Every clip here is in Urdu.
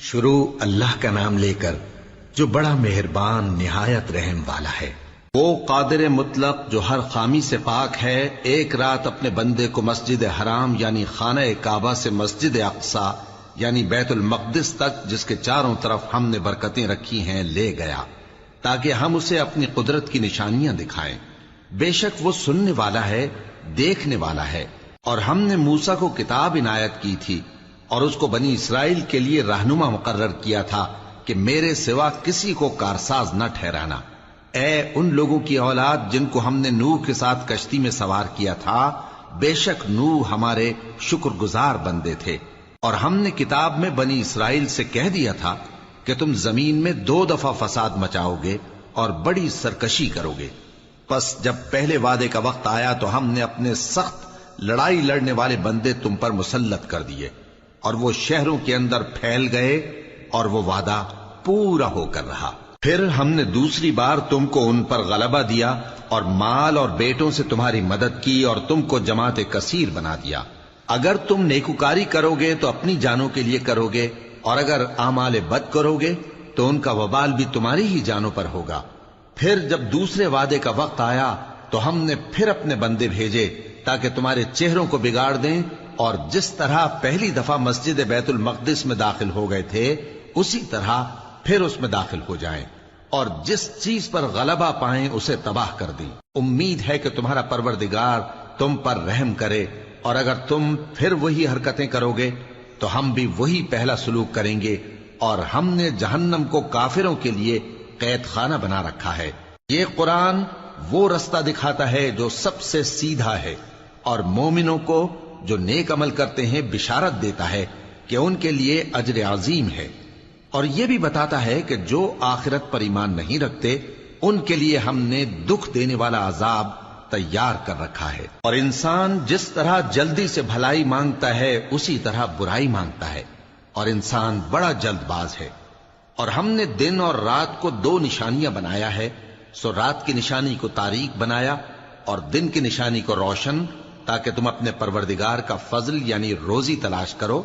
شروع اللہ کا نام لے کر جو بڑا مہربان نہایت رحم والا ہے۔ وہ قادر مطلق جو ہر خامی سے پاک ہے، ایک رات اپنے بندے کو مسجد حرام یعنی خانہ کعبہ سے مسجد اقصی یعنی بیت المقدس تک، جس کے چاروں طرف ہم نے برکتیں رکھی ہیں، لے گیا تاکہ ہم اسے اپنی قدرت کی نشانیاں دکھائیں۔ بے شک وہ سننے والا ہے، دیکھنے والا ہے۔ اور ہم نے موسیٰ کو کتاب عنایت کی تھی اور اس کو بنی اسرائیل کے لیے رہنما مقرر کیا تھا کہ میرے سوا کسی کو کارساز نہ ٹھہرانا۔ اے ان لوگوں کی اولاد جن کو ہم نے نوح کے ساتھ کشتی میں سوار کیا تھا، بے شک نوح ہمارے شکر گزار بندے تھے۔ اور ہم نے کتاب میں بنی اسرائیل سے کہہ دیا تھا کہ تم زمین میں 2 دفعہ فساد مچاؤ گے اور بڑی سرکشی کرو گے۔ پس جب پہلے وعدے کا وقت آیا تو ہم نے اپنے سخت لڑائی لڑنے والے بندے تم پر مسلط کر دیے، اور وہ شہروں کے اندر پھیل گئے اور وہ وعدہ پورا ہو کر رہا۔ پھر ہم نے دوسری بار تم کو ان پر غلبہ دیا اور مال اور بیٹوں سے تمہاری مدد کی اور تم کو جماعت کثیر بنا دیا۔ اگر تم نیکوکاری کرو گے تو اپنی جانوں کے لیے کرو گے، اور اگر اعمال بد کرو گے تو ان کا وبال بھی تمہاری ہی جانوں پر ہوگا۔ پھر جب دوسرے وعدے کا وقت آیا تو ہم نے پھر اپنے بندے بھیجے تاکہ تمہارے چہروں کو بگاڑ دیں، اور جس طرح پہلی دفعہ مسجد بیت المقدس میں داخل ہو گئے تھے اسی طرح پھر اس میں داخل ہو جائیں، اور جس چیز پر غلبہ پائیں اسے تباہ کر دیں۔ امید ہے کہ تمہارا پروردگار تم پر رحم کرے، اور اگر تم پھر وہی حرکتیں کرو گے تو ہم بھی وہی پہلا سلوک کریں گے، اور ہم نے جہنم کو کافروں کے لیے قید خانہ بنا رکھا ہے۔ یہ قرآن وہ رستہ دکھاتا ہے جو سب سے سیدھا ہے، اور مومنوں کو جو نیک عمل کرتے ہیں بشارت دیتا ہے کہ ان کے لیے اجر عظیم ہے، اور یہ بھی بتاتا ہے کہ جو آخرت پر ایمان نہیں رکھتے ان کے لیے ہم نے دکھ دینے والا عذاب تیار کر رکھا ہے۔ اور انسان جس طرح جلدی سے بھلائی مانگتا ہے اسی طرح برائی مانگتا ہے، اور انسان بڑا جلد باز ہے۔ اور ہم نے دن اور رات کو 2 نشانیاں بنایا ہے، سو رات کی نشانی کو تاریک بنایا اور دن کی نشانی کو روشن، تاکہ تم اپنے پروردگار کا فضل یعنی روزی تلاش کرو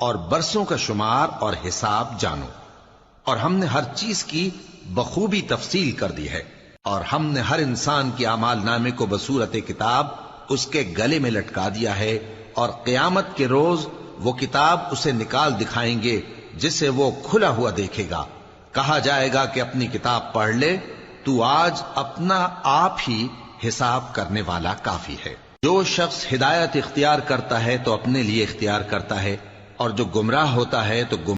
اور برسوں کا شمار اور حساب جانو۔ اور ہم نے ہر چیز کی بخوبی تفصیل کر دی ہے، اور ہم نے ہر انسان کے اعمال نامے کو بصورت کتاب اس کے گلے میں لٹکا دیا ہے، اور قیامت کے روز وہ کتاب اسے نکال دکھائیں گے جسے وہ کھلا ہوا دیکھے گا۔ کہا جائے گا کہ اپنی کتاب پڑھ لے، تو آج اپنا آپ ہی حساب کرنے والا کافی ہے۔ جو شخص ہدایت اختیار کرتا ہے تو اپنے لیے اختیار کرتا ہے، اور جو گمراہ ہوتا ہے تو